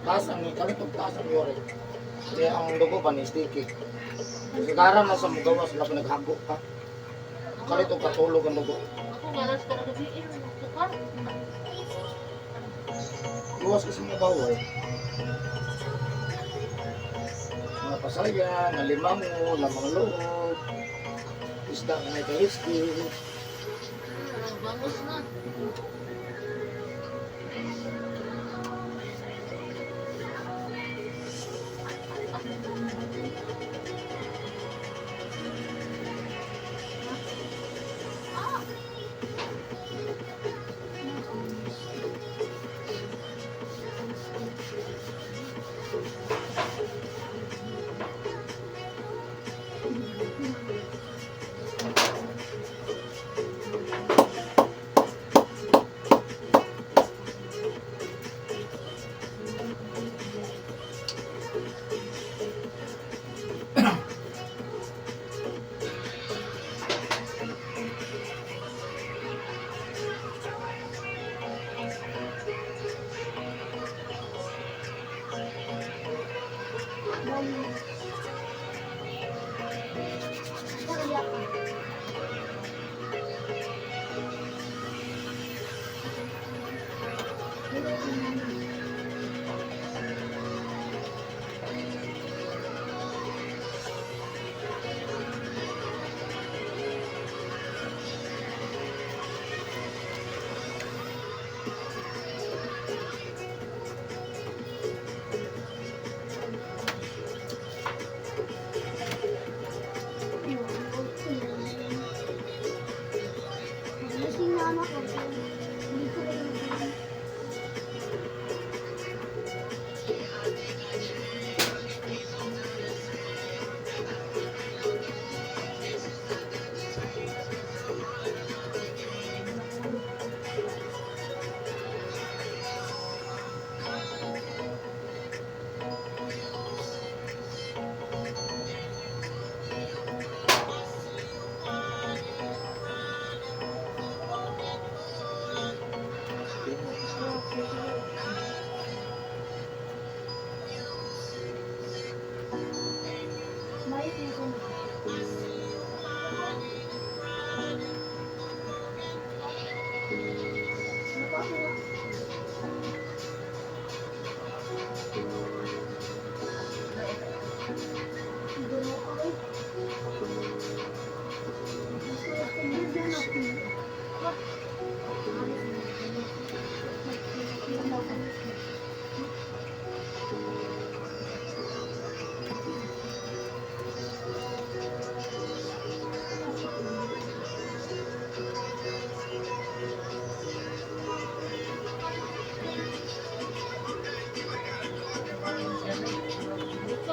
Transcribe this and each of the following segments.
Taas ang kami taas ang yore. Kaya ang dugo pa ni sticky. Sigara na sa mugawa sila pinaghago pa. Kalit o katulog ang dugo. Ako garas ka na gabi, tukar. Iwas kasi mga bawal. Mga pasaya, na limango, lamang loob, isda na may kahiski. Vamos na.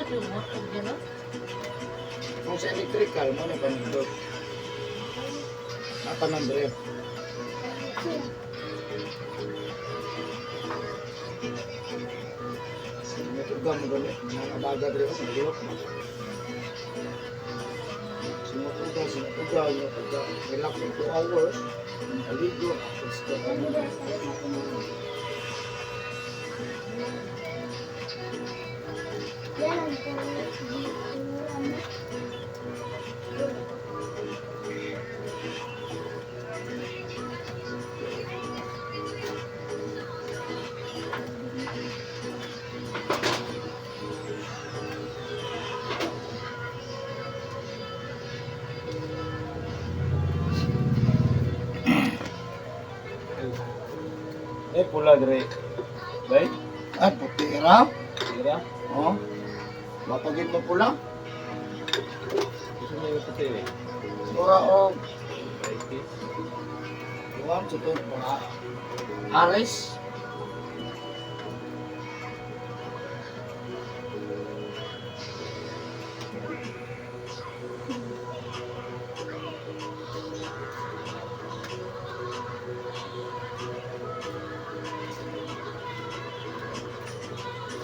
Ito yung motor dyan, no? Kung sa electrical, mo na panindot. Napanandre. Natuga mo gani. Mga baga dre ko, nalilok mo. Sinutuga. Relax mo 2 hours. Aligo. Pula dire. Bay? Ay, putira. Tira. Oh. Mapagit mo pula. Gusto niya yung puti eh. Mura o. Right. Iwan, ito mga aris.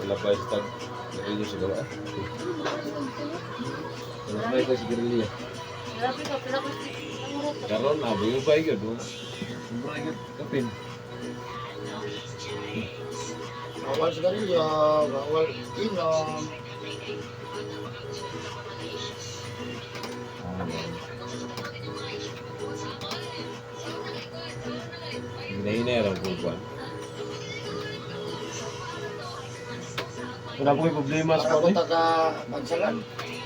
Wala pa yung stag. Garilyo siguro ah. Wala pa yung garilyo. Grabe ka, pinakustik. Ang urot. Karon na, bayo pa yun. Sobrang yun. Kapin. Bawal sigarilyo, bawal inom. Hina-hina ang kukuan. Wala po yung problema sa Para ko kanya. taga Bansalan.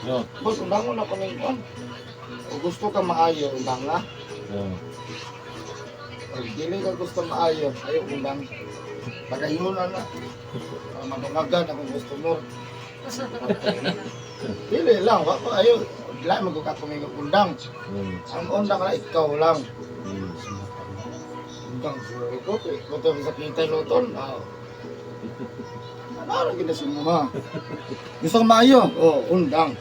No. Boss, undangon ako ng kwan. Kung gusto ka maayo, undang na. No. Pag dili ka gusto maayo, ayaw undang. Pagahimunan na. Madungagan akong gusto mo. Dili lang, wako ayaw. Wala mo ka kumingog undang. Ang undang na ikaw lang. Undang siguro ko. Kung ito sa kita luton, parang ginasumuha. Gusto ka maayo? Oo, undang.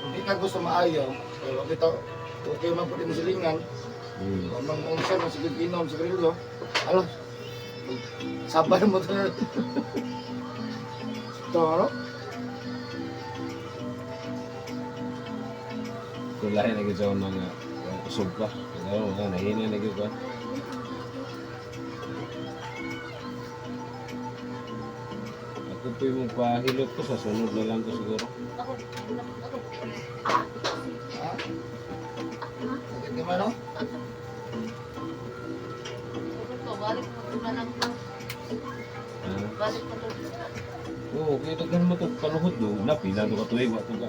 Hindi ka gusto maayo, wag ito. Okay man po din silingan. Ang unsa man sige ginom sa grilyo. Alo. Sabay mo to. Ito ano? Kulahin na gito ng usog pa. Pero nahina na gito. Ako po yung pahilot ko sa sunod na lang ko siguro. Ako. Ha? Sakit ka man, no? Urot ko, balik mo na lang. balik pa doon. Oo, kaya daghan mo itong panuhot do. Napila ito katuig, wato ka.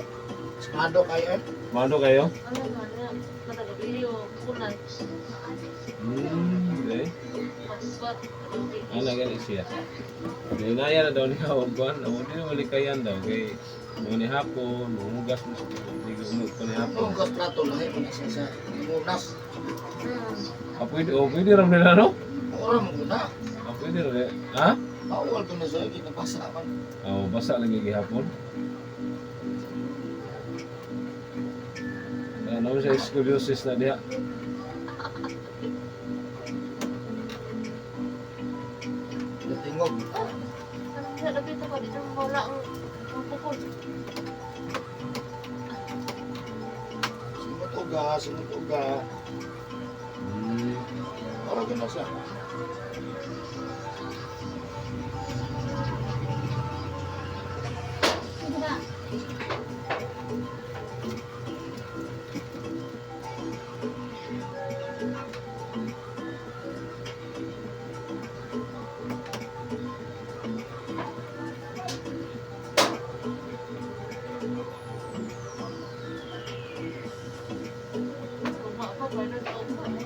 Smado kayo eh. Mano kayo? Ano man, matagabilio, kunay. Okay. Pagbat, Ano gani siya? Dinaya na daw ni Hawag Kuan. Amo din malikayan daw kay mo ni hapon, mugas mo hindi gumug pa ni Ang hapon. gas plato lahi mo na sa munas. Ah, pwede ram nila no? Ora mo na. Ah, pwede ram. Ha? Bawal ko na sa ginapasa man. Oh, basa lagi gihapon. Ano siya scoliosis na diha? Natingog. Sa labi ito pa, dito wala ang pukul. Simot uga. Ora ko na siya. Kung maka pa, nag-opa.